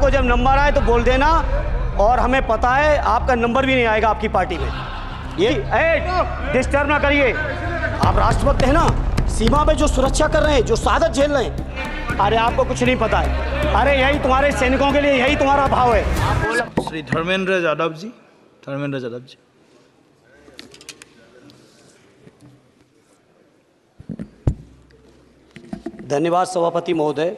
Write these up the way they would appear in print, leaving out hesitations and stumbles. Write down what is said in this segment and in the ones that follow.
आपको जब नंबर आए तो बोल देना, और हमें पता है आपका नंबर भी नहीं आएगा आपकी पार्टी में। ये डिस्टर्ब ना करिए। आप राष्ट्रभक्त हैं ना, सीमा पे जो सुरक्षा कर रहे हैं, जो शहादत झेल रहे हैं, अरे आपको कुछ नहीं पता है। अरे यही तुम्हारे सैनिकों के लिए, यही तुम्हारा भाव है। श्री धर्मेंद्र यादव जी, धर्मेंद्र यादव जी। धन्यवाद सभापति महोदय।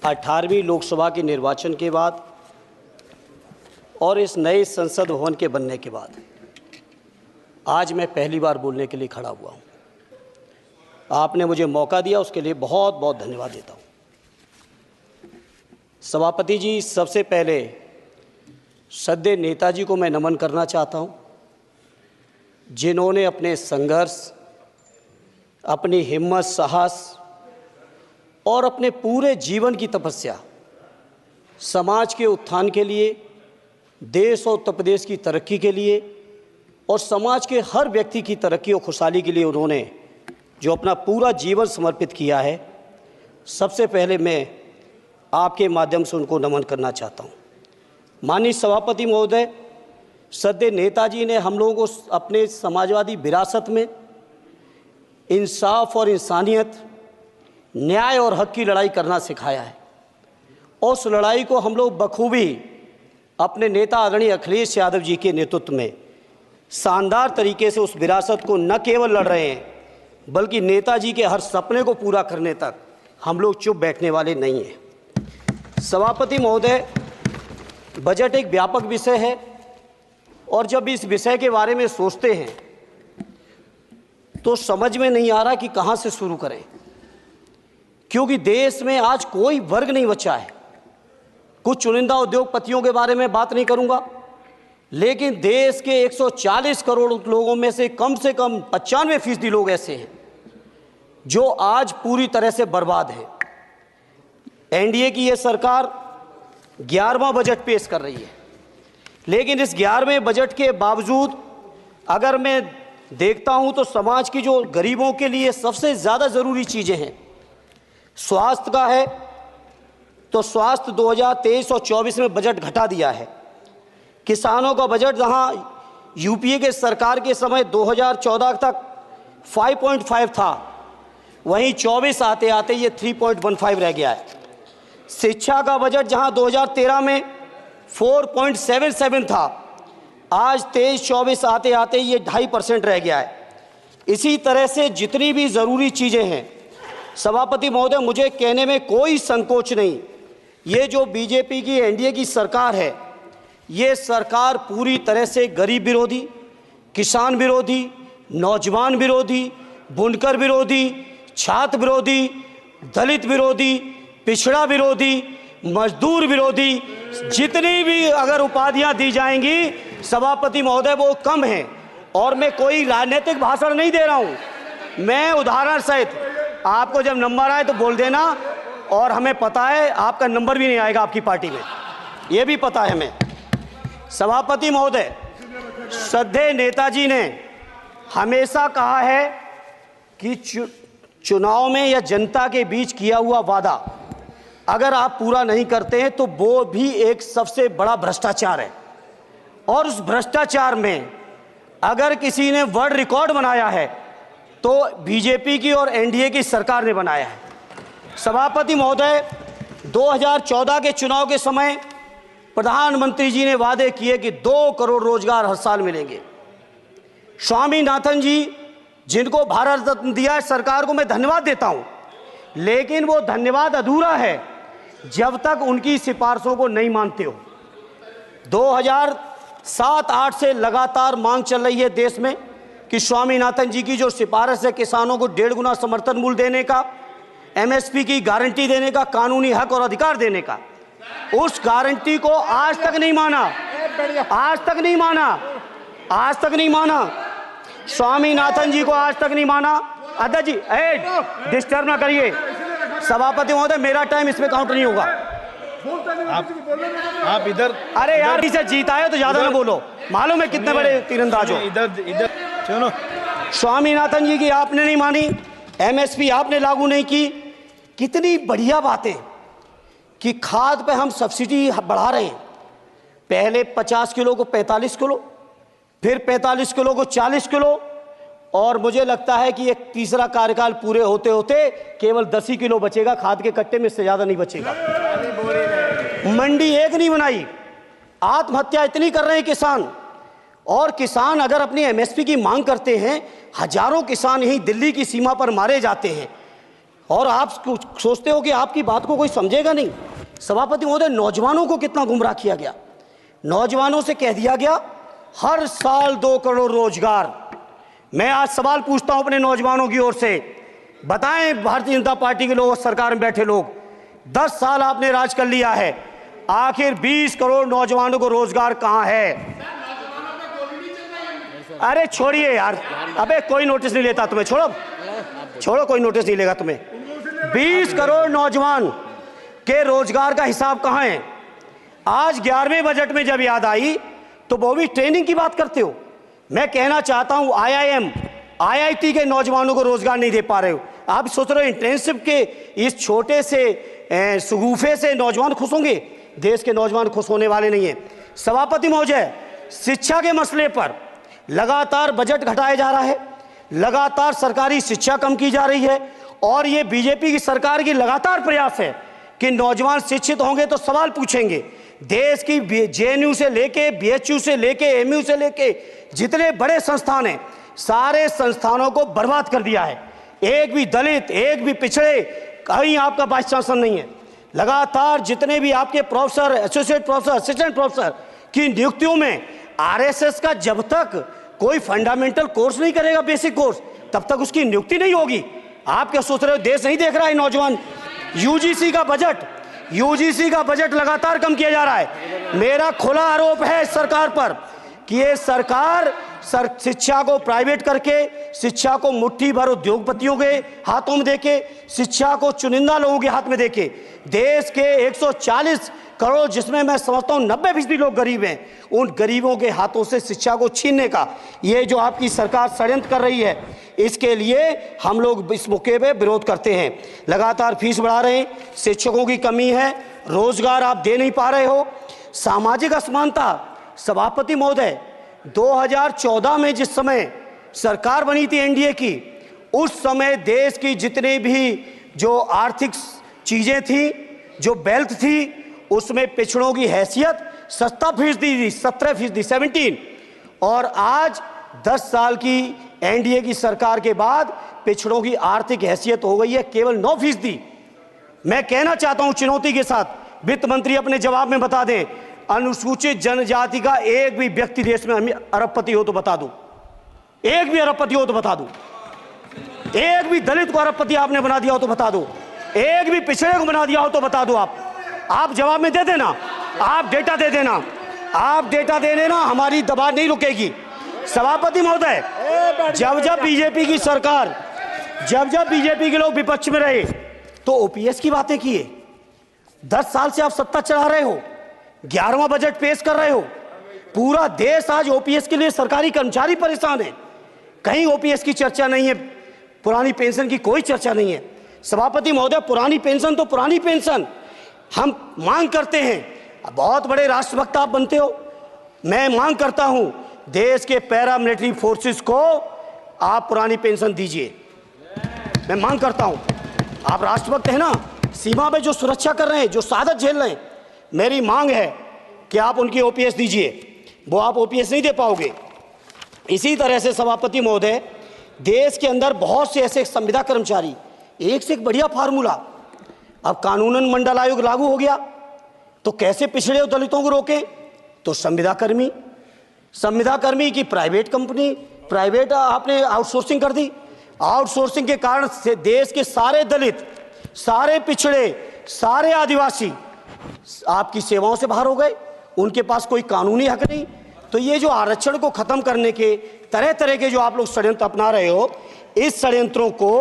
18वीं लोकसभा के निर्वाचन के बाद और इस नए संसद भवन के बनने के बाद आज मैं पहली बार बोलने के लिए खड़ा हुआ हूं। आपने मुझे मौका दिया, उसके लिए बहुत बहुत धन्यवाद देता हूं। सभापति जी, सबसे पहले श्रद्धेय नेताजी को मैं नमन करना चाहता हूं, जिन्होंने अपने संघर्ष, अपनी हिम्मत, साहस और अपने पूरे जीवन की तपस्या समाज के उत्थान के लिए, देश और उत्तर प्रदेश की तरक्की के लिए और समाज के हर व्यक्ति की तरक्की और खुशहाली के लिए उन्होंने जो अपना पूरा जीवन समर्पित किया है, सबसे पहले मैं आपके माध्यम से उनको नमन करना चाहता हूँ। माननीय सभापति महोदय, श्रद्धेय नेताजी ने हम लोगों को अपने समाजवादी विरासत में इंसाफ और इंसानियत, न्याय और हक की लड़ाई करना सिखाया है, और उस लड़ाई को हम लोग बखूबी अपने नेता आदरणीय अखिलेश यादव जी के नेतृत्व में शानदार तरीके से उस विरासत को न केवल लड़ रहे हैं, बल्कि नेताजी के हर सपने को पूरा करने तक हम लोग चुप बैठने वाले नहीं हैं। सभापति महोदय, बजट एक व्यापक विषय है, और जब इस विषय के बारे में सोचते हैं तो समझ में नहीं आ रहा कि कहाँ से शुरू करें, क्योंकि देश में आज कोई वर्ग नहीं बचा है। कुछ चुनिंदा उद्योगपतियों के बारे में बात नहीं करूंगा, लेकिन देश के 140 करोड़ लोगों में से कम 95% लोग ऐसे हैं जो आज पूरी तरह से बर्बाद है। एनडीए की ये सरकार 11वां बजट पेश कर रही है, लेकिन इस 11वें बजट के बावजूद अगर मैं देखता हूं तो समाज की जो गरीबों के लिए सबसे ज़्यादा ज़रूरी चीज़ें हैं, स्वास्थ्य का है तो स्वास्थ्य 2023 और 24 में बजट घटा दिया है। किसानों का बजट जहां यूपीए के सरकार के समय 2014 तक 5.5 था, वहीं 24 आते आते ये 3.15 रह गया है। शिक्षा का बजट जहां 2013 में 4.77 था, आज 23-24 आते आते ये 2.5% रह गया है। इसी तरह से जितनी भी ज़रूरी चीज़ें हैं, सभापति महोदय, मुझे कहने में कोई संकोच नहीं, ये जो बीजेपी की एनडीए की सरकार है, ये सरकार पूरी तरह से गरीब विरोधी, किसान विरोधी, नौजवान विरोधी, बुनकर विरोधी, छात्र विरोधी, दलित विरोधी, पिछड़ा विरोधी, मजदूर विरोधी, जितनी भी अगर उपाधियां दी जाएंगी सभापति महोदय वो कम हैं। और मैं कोई राजनीतिक भाषण नहीं दे रहा हूं, मैं उदाहरण सहित आपको जब नंबर आए तो बोल देना, और हमें पता है आपका नंबर भी नहीं आएगा आपकी पार्टी में, ये भी पता है हमें। सभापति महोदय, श्रद्धेय नेताजी ने हमेशा कहा है कि चुनाव में या जनता के बीच किया हुआ वादा अगर आप पूरा नहीं करते हैं तो वो भी एक सबसे बड़ा भ्रष्टाचार है, और उस भ्रष्टाचार में अगर किसी ने वर्ल्ड रिकॉर्ड बनाया है तो बीजेपी की और एनडीए की सरकार ने बनाया है। सभापति महोदय, 2014 के चुनाव के समय प्रधानमंत्री जी ने वादे किए कि 2 करोड़ रोजगार हर साल मिलेंगे। स्वामीनाथन जी, जिनको भारत रत्न दिया है, सरकार को मैं धन्यवाद देता हूं, लेकिन वो धन्यवाद अधूरा है जब तक उनकी सिफारिशों को नहीं मानते हो। 2007-8 से लगातार मांग चल रही है देश में कि स्वामीनाथन जी की जो सिफारिश है, किसानों को 1.5 गुना समर्थन मूल्य देने का, एमएसपी की गारंटी देने का, कानूनी हक और अधिकार देने का, उस गारंटी को आज तक नहीं माना, आज तक नहीं माना, आज तक नहीं माना। स्वामीनाथन जी को आज तक नहीं माना। अध्यक्ष जी, डिस्टर्ब ना करिए। सभापति महोदय, मेरा टाइम इसमें काउंट नहीं होगा। आप इधर, अरे यार, इसे जीता है तो ज्यादा ना बोलो, मालूम है कितने बड़े तीरंदाज हो। इधर सुनो, स्वामीनाथन जी की आपने नहीं मानी, एमएसपी आपने लागू नहीं की। कितनी बढ़िया बातें, कि खाद पे हम सब्सिडी बढ़ा रहे हैं। पहले 50 किलो को 45 किलो, फिर 45 किलो को 40 किलो, और मुझे लगता है कि एक तीसरा कार्यकाल पूरे होते होते केवल 10 ही किलो बचेगा खाद के कट्टे में, इससे ज़्यादा नहीं बचेगा। मंडी एक नहीं बनाई, आत्महत्या इतनी कर रहे हैं किसान। और किसान अगर अपनी एमएसपी की मांग करते हैं, हजारों किसान यहीं दिल्ली की सीमा पर मारे जाते हैं, और आप सोचते हो कि आपकी बात को कोई समझेगा नहीं। सभापति महोदय, नौजवानों को कितना गुमराह किया गया। नौजवानों से कह दिया गया हर साल 2 करोड़ रोजगार। मैं आज सवाल पूछता हूं अपने नौजवानों की ओर से, बताएं भारतीय जनता पार्टी के लोग, सरकार में बैठे लोग, 10 साल आपने राज कर लिया है, आखिर 20 करोड़ नौजवानों को रोजगार कहां है? अरे छोड़िए यार, अबे कोई नोटिस नहीं लेता तुम्हें, छोड़ो कोई नोटिस नहीं लेगा तुम्हें। 20 करोड़ नौजवान के रोजगार का हिसाब कहां है? आज 11वें बजट में जब याद आई तो वो भी ट्रेनिंग की बात करते हो। मैं कहना चाहता हूं IIM, IIT के नौजवानों को रोजगार नहीं दे पा रहे हो। आप सोच रहे हो इंटर्नशिप के इस छोटे से सुगूफे से नौजवान खुश होंगे? देश के नौजवान खुश होने वाले नहीं है। सभापति महोदय, शिक्षा के मसले पर लगातार बजट घटाया जा रहा है, लगातार सरकारी शिक्षा कम की जा रही है, और ये बीजेपी की सरकार की लगातार प्रयास है कि नौजवान शिक्षित होंगे तो सवाल पूछेंगे। देश की JNU से लेके BHU से लेके MU से लेके जितने बड़े संस्थान हैं, सारे संस्थानों को बर्बाद कर दिया है। एक भी दलित, एक भी पिछड़े, कहीं आपका वाइस चांसलर नहीं है। लगातार जितने भी आपके professor, associate professor, assistant professor की नियुक्तियों में RSS का जब तक कोई फंडामेंटल कोर्स नहीं करेगा, बेसिक कोर्स, तब तक उसकी नियुक्ति नहीं होगी। आप क्या सोच रहे हो देश नहीं देख रहा है नौजवान? UGC का बजट लगातार कम किया जा रहा है। मेरा खुला आरोप है इस सरकार पर कि ये सरकार शिक्षा को प्राइवेट करके, शिक्षा को मुट्ठी भर उद्योगपतियों के हाथों में देके, शिक्षा को चुनिंदा लोगों के हाथ में देके, देश के 140 करोड़, जिसमें मैं समझता हूं 90% लोग गरीब हैं, उन गरीबों के हाथों से शिक्षा को छीनने का ये जो आपकी सरकार षड्यंत्र कर रही है, इसके लिए हम लोग इस मौके पे विरोध करते हैं। लगातार फीस बढ़ा रहे हैं, शिक्षकों की कमी है, रोजगार आप दे नहीं पा रहे हो, सामाजिक असमानता। सभापति महोदय, 2014 में जिस समय सरकार बनी थी NDA की, उस समय देश की जितने भी जो आर्थिक चीजें थी, जो वेल्थ थी, उसमें पिछड़ों की हैसियत 17% थी, 17%, और आज 10 साल की NDA की सरकार के बाद पिछड़ों की आर्थिक हैसियत हो गई है केवल 9%। मैं कहना चाहता हूं चुनौती के साथ, वित्त मंत्री अपने जवाब में बता दें, अनुसूचित जनजाति का एक भी व्यक्ति देश में अरबपति हो तो बता दो, एक भी अरबपति हो तो बता दो, एक भी दलित को अरबपति आपने बना दिया हो तो बता दो, एक भी पिछड़े को बना दिया हो तो बता दो। आप जवाब में दे देना, आप डेटा दे देना, आप डेटा दे देना, हमारी दबाव नहीं रुकेगी। सभापति महोदय, जब बीजेपी की सरकार, जब बीजेपी के लोग विपक्ष में रहे तो OPS की बातें किए। 10 साल से आप सत्ता चला रहे हो, 11वां बजट पेश कर रहे हो, पूरा देश आज OPS के लिए, सरकारी कर्मचारी परेशान है, कहीं OPS की चर्चा नहीं है, पुरानी पेंशन की कोई चर्चा नहीं है। सभापति महोदय, पुरानी पेंशन तो पुरानी पेंशन, हम मांग करते हैं, बहुत बड़े राष्ट्रभक्त आप बनते हो, मैं मांग करता हूं देश के पैरामिलिट्री फोर्सेस को आप पुरानी पेंशन दीजिए। मैं मांग करता हूं, आप राष्ट्रभक्त हैं ना, सीमा पे जो सुरक्षा कर रहे हैं, जो शहादत झेल रहे हैं, मेरी मांग है कि आप उनकी OPS दीजिए। वो आप OPS नहीं दे पाओगे। इसी तरह से सभापति महोदय, देश के अंदर बहुत से ऐसे संविदा कर्मचारी, एक से एक बढ़िया फार्मूला, अब कानूनन मंडल आयोग लागू हो गया तो कैसे पिछड़े दलितों को रोकें? तो संविदा कर्मी की प्राइवेट कंपनी, प्राइवेट आपने आउटसोर्सिंग कर दी। आउटसोर्सिंग के कारण से देश के सारे दलित, सारे पिछड़े, सारे आदिवासी आपकी सेवाओं से बाहर हो गए, उनके पास कोई कानूनी हक नहीं। तो ये जो आरक्षण को खत्म करने के तरह तरह के जो आप लोग षड्यंत्र अपना रहे हो, इस षड्यंत्रों को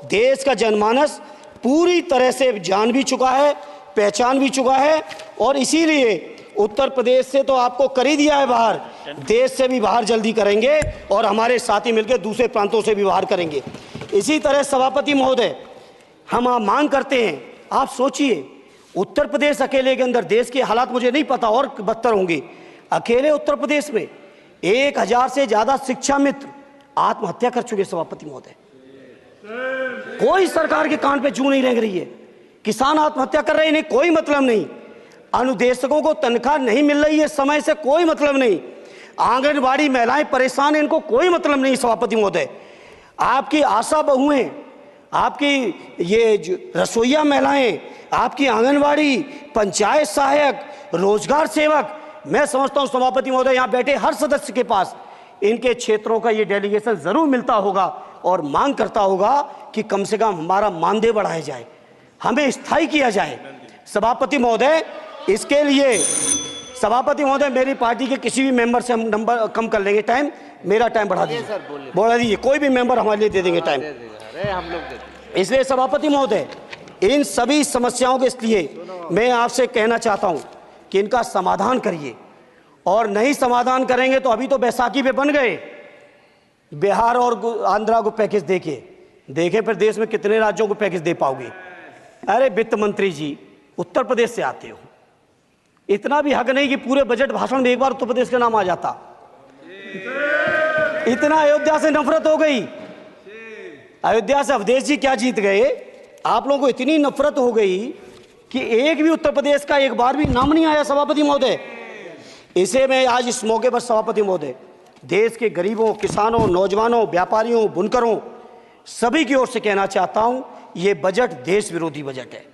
देश का जनमानस पूरी तरह से जान भी चुका है, पहचान भी चुका है, और इसीलिए उत्तर प्रदेश से तो आपको कर ही दिया है बाहर, देश से भी बाहर जल्दी करेंगे, और हमारे साथी मिलकर दूसरे प्रांतों से भी बाहर करेंगे। इसी तरह सभापति महोदय, हम मांग करते हैं, आप सोचिए उत्तर प्रदेश अकेले के अंदर, देश के हालात मुझे नहीं पता और बदतर होंगे, अकेले उत्तर प्रदेश में 1000 से ज्यादा शिक्षा मित्र आत्महत्या कर चुके सभापति महोदय। कोई सरकार के कान पे जू नहीं रेंग रही है। किसान आत्महत्या कर रहे हैं, इन्हें कोई मतलब नहीं। अनुदेशकों को तनख्वाह नहीं मिल रही है समय से, कोई मतलब नहीं। आंगनबाड़ी महिलाएं परेशान हैं, इनको कोई मतलब नहीं सभापति महोदय। आपकी आशा बहुएं, आपकी ये रसोईया महिलाएं, आपकी आंगनबाड़ी, पंचायत सहायक, रोजगार सेवक, मैं समझता हूं सभापति महोदय यहां बैठे हर सदस्य के पास इनके क्षेत्रों का ये डेलीगेशन जरूर मिलता होगा और मांग करता होगा कि कम से कम हमारा मानदेय बढ़ाया जाए, हमें स्थायी किया जाए। सभापति महोदय, इसके लिए सभापति महोदय मेरी पार्टी के किसी भी मेंबर से हम नंबर कम कर लेंगे, टाइम, मेरा टाइम बढ़ा दीजिए, बढ़ा दीजिए, कोई भी मेंबर हमारे लिए दे देंगे टाइम, हम लोग। इसलिए सभापति महोदय इन सभी समस्याओं के इसलिए मैं आपसे कहना चाहता हूं कि इनका समाधान करिए, और नहीं समाधान करेंगे तो अभी तो बैसाखी पे बन गए, बिहार और आंध्रा को पैकेज देखे फिर देश में कितने राज्यों को पैकेज दे पाओगे। अरे वित्त मंत्री जी उत्तर प्रदेश से आते हो, इतना भी हक नहीं कि पूरे बजट भाषण में एक बार उत्तर प्रदेश का नाम आ जाता। इतना अयोध्या से नफरत हो गई, अयोध्या से अवधेश जी क्या जीत गए, आप लोगों को इतनी नफरत हो गई कि एक भी उत्तर प्रदेश का एक बार भी नाम नहीं आया सभापति महोदय। इसे मैं आज इस मौके पर सभापति महोदय देश के गरीबों, किसानों, नौजवानों, व्यापारियों, बुनकरों सभी की ओर से कहना चाहता हूं, ये बजट देश विरोधी बजट है।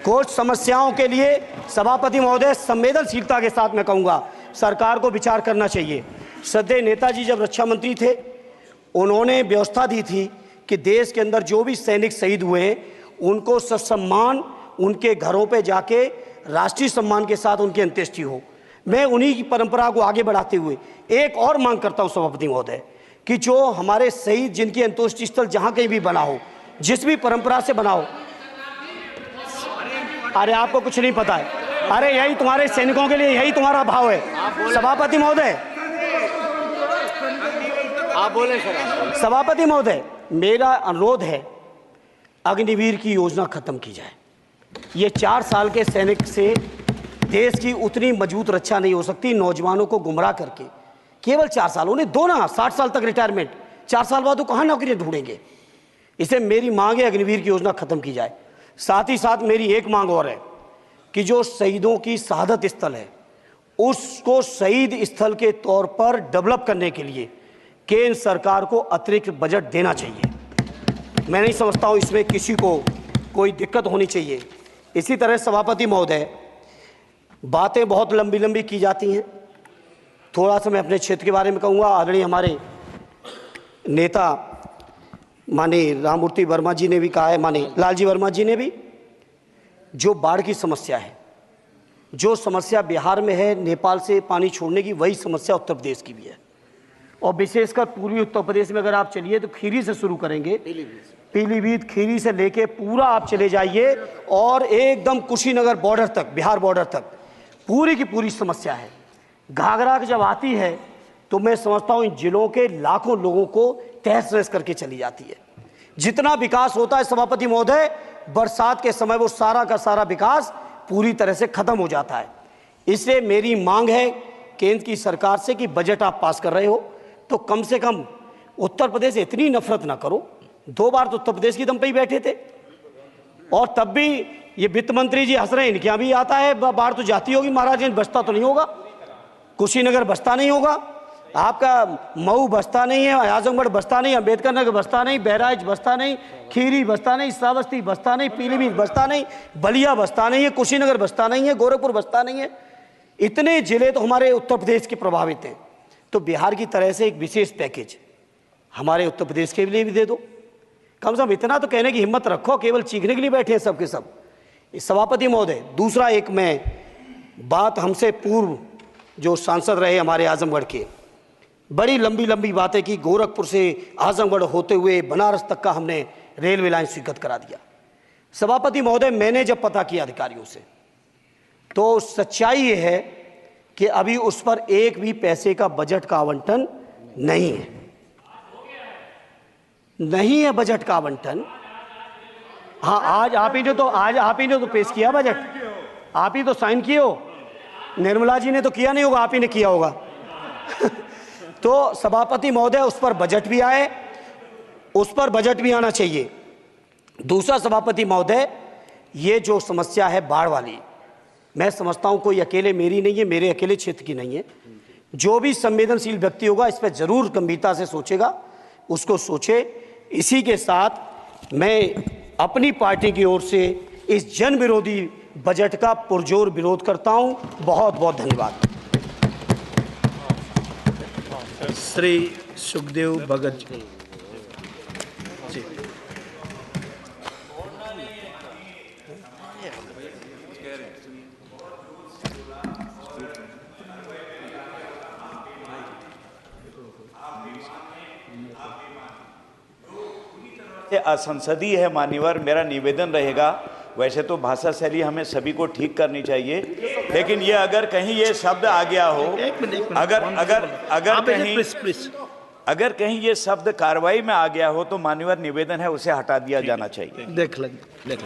कुछ समस्याओं के लिए सभापति महोदय संवेदनशीलता के साथ मैं कहूंगा सरकार को विचार करना चाहिए। श्रद्धेय नेताजी जब रक्षा मंत्री थे, उन्होंने व्यवस्था दी थी कि देश के अंदर जो भी सैनिक शहीद हुए हैं उनको ससम्मान उनके घरों पे जाके राष्ट्रीय सम्मान के साथ उनकी अंत्येष्टि हो। मैं उन्हीं की परंपरा को आगे बढ़ाते हुए एक और मांग करता हूं सभापति महोदय कि जो हमारे शहीद जिनकी अंत्येष्टि स्थल जहां कहीं भी बना हो, जिस भी परंपरा से बना हो, अरे आपको कुछ नहीं पता है, अरे यही तुम्हारे सैनिकों के लिए यही तुम्हारा भाव है सभापति महोदय। आप बोले सर। सभापति महोदय मेरा अनुरोध है अग्निवीर की योजना खत्म की जाए। ये 4 साल के सैनिक से देश की उतनी मजबूत रक्षा नहीं हो सकती। नौजवानों को गुमराह करके केवल 4 साल, उन्हें दो ना 60 साल तक रिटायरमेंट, 4 साल बाद वो कहाँ नौकरियां ढूंढेंगे। इसे मेरी मांग है अग्निवीर की योजना खत्म की जाए। साथ ही साथ मेरी एक मांग और है कि जो शहीदों की शहादत स्थल है उसको शहीद स्थल के तौर पर डेवलप करने के लिए केंद्र सरकार को अतिरिक्त बजट देना चाहिए। मैं नहीं समझता हूं इसमें किसी को कोई दिक्कत होनी चाहिए। इसी तरह सभापति महोदय बातें बहुत लंबी लंबी की जाती हैं, थोड़ा सा मैं अपने क्षेत्र के बारे में कहूँगा। आदरणीय हमारे नेता माननीय राममूर्ति वर्मा जी ने भी कहा है, माननीय लालजी वर्मा जी ने भी, जो बाढ़ की समस्या है, जो समस्या बिहार में है नेपाल से पानी छोड़ने की, वही समस्या उत्तर प्रदेश की भी है। और विशेषकर पूर्वी उत्तर प्रदेश में अगर आप चलिए तो खीरी से शुरू करेंगे, पीलीभीत खीरी से लेके पूरा आप चले जाइए और एकदम कुशीनगर बॉर्डर तक, बिहार बॉर्डर तक पूरी की पूरी समस्या है। घाघरा जब आती है तो मैं समझता हूं इन जिलों के लाखों लोगों को तहस नहस करके चली जाती है। जितना विकास होता है सभापति महोदय, बरसात के समय वो सारा का सारा विकास पूरी तरह से खत्म हो जाता है। इसलिए मेरी मांग है केंद्र की सरकार से कि बजट आप पास कर रहे हो तो कम से कम उत्तर प्रदेश इतनी नफरत ना करो। 2 बार तो उत्तर प्रदेश की दम पे ही बैठे थे और तब भी ये वित्त मंत्री जी हंस रहे हैं, इनके यहाँ भी आता है बाढ़ तो जाती होगी, महाराजगंज बसता तो नहीं होगा, कुशीनगर बसता नहीं होगा, आपका मऊ बसता नहीं है, आजमगढ़ बसता नहीं, अम्बेडकर नगर बसता नहीं, बहराइच बसता नहीं, खीरी बसता नहीं, श्रावस्ती बसता नहीं, पीलीभीत बसता नहीं, बलिया बसता नहीं है, कुशीनगर बसता नहीं है, गोरखपुर बसता नहीं है। इतने जिले तो हमारे उत्तर प्रदेश के प्रभावित हैं। तो बिहार की तरह से एक विशेष पैकेज हमारे उत्तर प्रदेश के लिए भी दे दो। कम से कम इतना तो कहने की हिम्मत रखो, केवल चीखने के लिए बैठे हैं सब के सब। सभापति महोदय, दूसरा एक मैं बात, हमसे पूर्व जो सांसद रहे हमारे आजमगढ़ के, बड़ी लंबी लंबी बातें की। गोरखपुर से आजमगढ़ होते हुए बनारस तक का हमने रेलवे लाइन स्वीकृत करा दिया। सभापति महोदय, मैंने जब पता किया अधिकारियों से तो सच्चाई ये है कि अभी उस पर एक भी पैसे का बजट का आवंटन नहीं है, नहीं है बजट का आवंटन। हाँ, आज आप ही ने तो पेश किया बजट, आप ही तो साइन किए हो, निर्मला जी ने तो किया नहीं होगा, आप ही ने किया होगा। तो सभापति महोदय, उस पर बजट भी आए, उस पर बजट भी आना चाहिए। दूसरा सभापति महोदय, ये जो समस्या है बाढ़ वाली, मैं समझता हूं कोई अकेले मेरी नहीं है, मेरे अकेले क्षेत्र की नहीं है। जो भी संवेदनशील व्यक्ति होगा इस पर जरूर गंभीरता से सोचेगा, उसको सोचे। इसी के साथ मैं अपनी पार्टी की ओर से इस जन विरोधी बजट का पुरजोर विरोध करता हूं। बहुत बहुत धन्यवाद। श्री सुखदेव भगत जी। असंसदीय है मान्यवर, मेरा निवेदन रहेगा, वैसे तो भाषा शैली हमें सभी को ठीक करनी चाहिए, लेकिन ये अगर कहीं ये शब्द आ गया हो, अगर कहीं ये शब्द कार्रवाई में आ गया हो तो मान्यवर निवेदन है उसे हटा दिया जाना चाहिए। देख लेंगे।